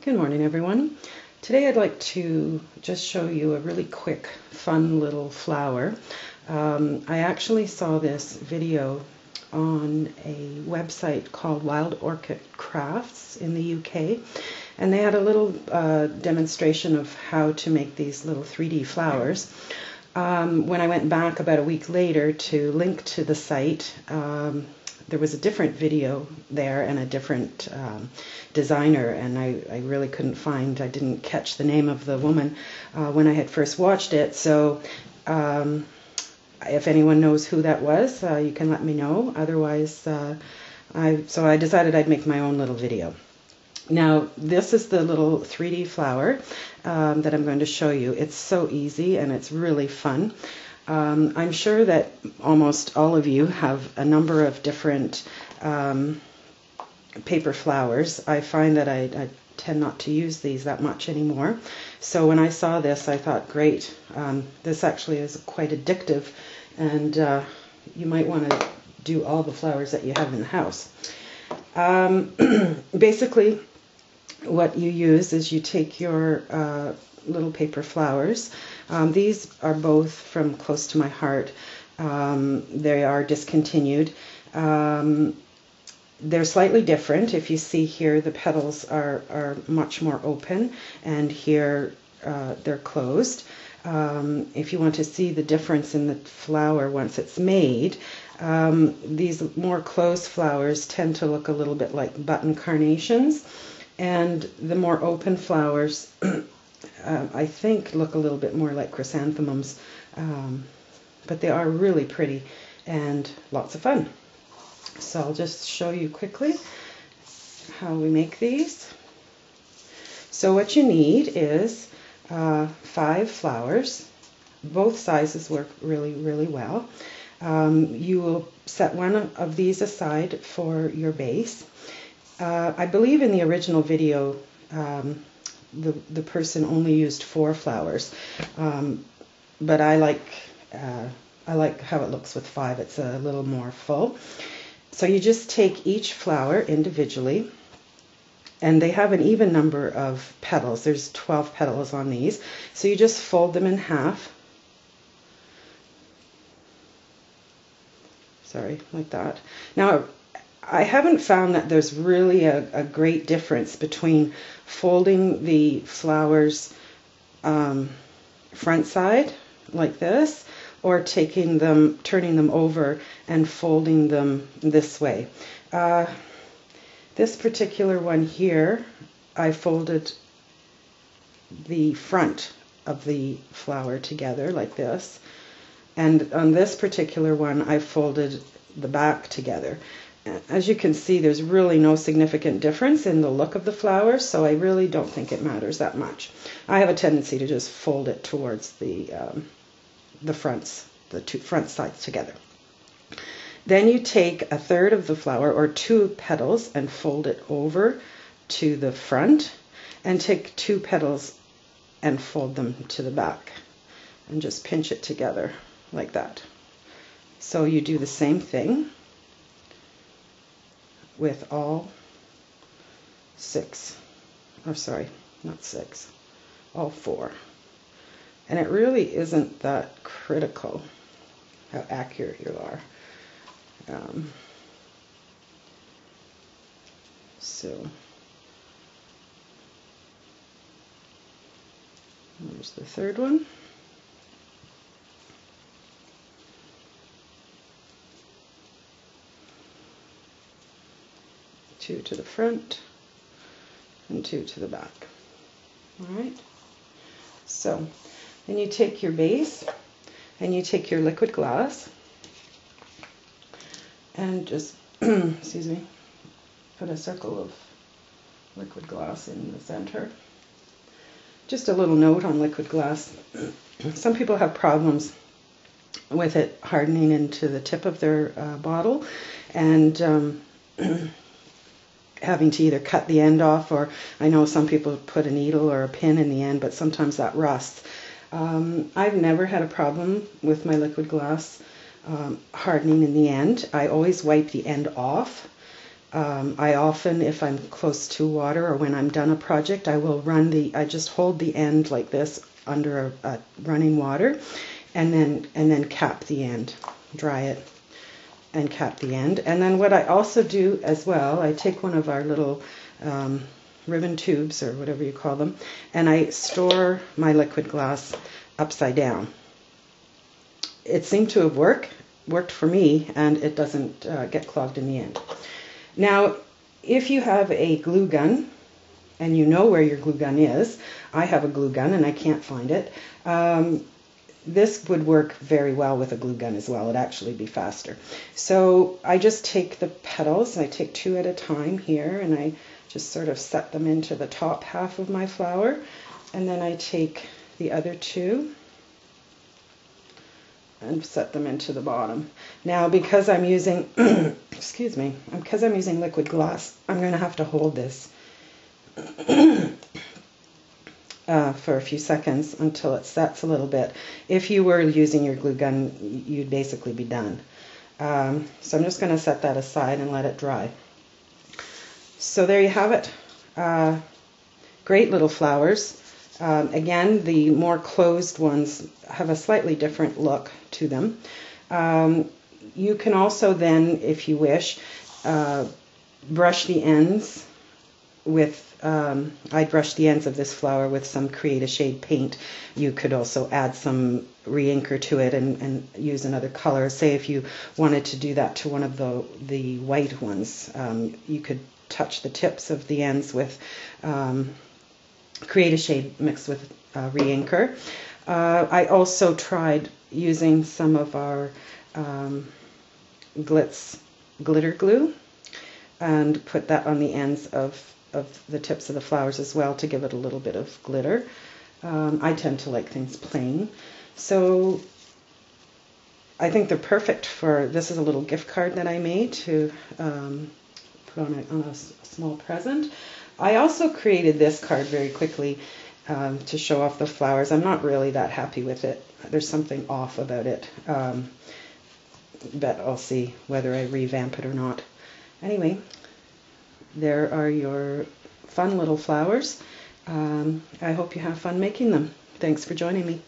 Good morning, everyone. Today I'd like to just show you a really quick, fun little flower. I actually saw this video on a website called Wild Orchid Crafts in the UK, and they had a little demonstration of how to make these little 3D flowers. When I went back about a week later to link to the site, there was a different video there and a different designer, and I really couldn't find, I didn't catch the name of the woman when I had first watched it. So if anyone knows who that was, you can let me know. Otherwise, I decided I'd make my own little video. Now, this is the little 3D flower that I'm going to show you. It's so easy and it's really fun. I'm sure that almost all of you have a number of different paper flowers. I find that I tend not to use these that much anymore. So when I saw this, I thought, great, this actually is quite addictive, and you might want to do all the flowers that you have in the house. Basically, what you use is you take your little paper flowers. These are both from Close to My Heart. They are discontinued. They're slightly different. If you see here, the petals are much more open, and here they're closed. If you want to see the difference in the flower once it's made, these more closed flowers tend to look a little bit like button carnations, and the more open flowers I think look a little bit more like chrysanthemums, but they are really pretty and lots of fun. So I'll just show you quickly how we make these. So what you need is 5 flowers. Both sizes work really, really well. You will set one of these aside for your base. I believe in the original video the person only used 4 flowers, but I like how it looks with 5. It's a little more full. So you just take each flower individually, and they have an even number of petals. There's 12 petals on these. So you just fold them in half. Sorry, like that. Now, I haven't found that there's really a great difference between folding the flowers front side like this, or taking them, turning them over and folding them this way. This particular one here, I folded the front of the flower together like this, and on this particular one I folded the back together. As you can see, there's really no significant difference in the look of the flower, so I really don't think it matters that much. I have a tendency to just fold it towards the fronts, the 2 front sides together. Then you take a third of the flower, or 2 petals, and fold it over to the front, and take 2 petals and fold them to the back, and just pinch it together like that. So you do the same thing with all 6, or sorry, not 6, all 4. And it really isn't that critical how accurate you are. So there's the third one. Two to the front and 2 to the back. All right. So then you take your base and you take your liquid glass and just, excuse me, put a circle of liquid glass in the center. Just a little note on liquid glass. Some people have problems with it hardening into the tip of their bottle, and having to either cut the end off, or I know some people put a needle or a pin in the end, but sometimes that rusts. I've never had a problem with my liquid glass hardening in the end. I always wipe the end off, I often, if I'm close to water or when I'm done a project, I just hold the end like this under a running water, and then cap the end, dry it and cap the end. And then what I also do as well, I take one of our little ribbon tubes or whatever you call them, and I store my liquid glass upside down. It seemed to have worked for me, and it doesn't get clogged in the end. Now, if you have a glue gun, and you know where your glue gun is, I have a glue gun and I can't find it, this would work very well with a glue gun as well. It'd actually be faster. So I just take the petals, I take 2 at a time here, and I just sort of set them into the top half of my flower, and then I take the other 2 and set them into the bottom. Now, because I'm using, excuse me, because I'm using liquid glass, I'm going to have to hold this for a few seconds until it sets a little bit. If you were using your glue gun, you'd basically be done. So I'm just going to set that aside and let it dry. So there you have it. Great little flowers. Again, the more closed ones have a slightly different look to them. You can also then, if you wish, brush the ends with, I brush the ends of this flower with some Create a Shade paint. You could also add some re-inker to it and use another color. Say if you wanted to do that to one of the white ones, you could touch the tips of the ends with Create a Shade mixed with re-inker. I also tried using some of our Glitz glitter glue and put that on the ends of the tips of the flowers as well to give it a little bit of glitter. I tend to like things plain. So I think they're perfect for, this is a little gift card that I made to put on a small present. I also created this card very quickly to show off the flowers. I'm not really that happy with it. There's something off about it. But I'll see whether I revamp it or not. Anyway, there are your fun little flowers. I hope you have fun making them. Thanks for joining me.